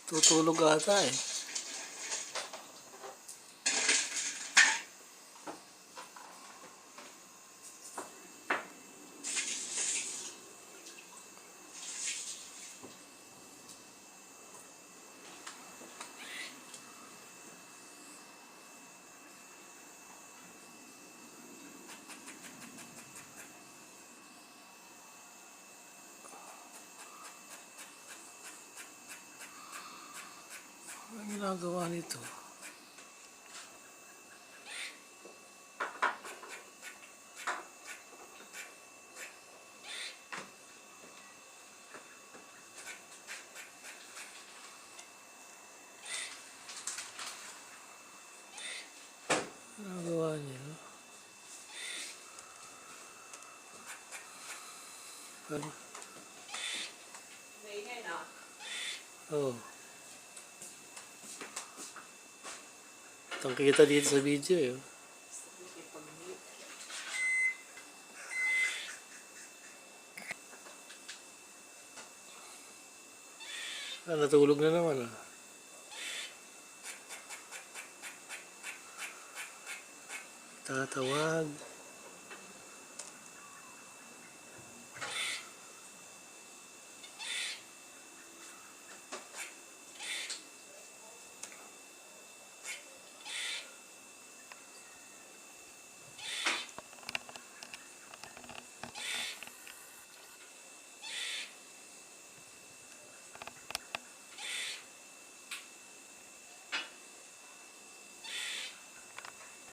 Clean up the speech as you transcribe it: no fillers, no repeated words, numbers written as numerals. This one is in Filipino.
Tutulog ata eh. Ano ginagawa nito? Ginagawa niya, no? Ano? Maingay na. Oo. Itang kita dito sa video eh. Natulog na naman ah. Tatawag.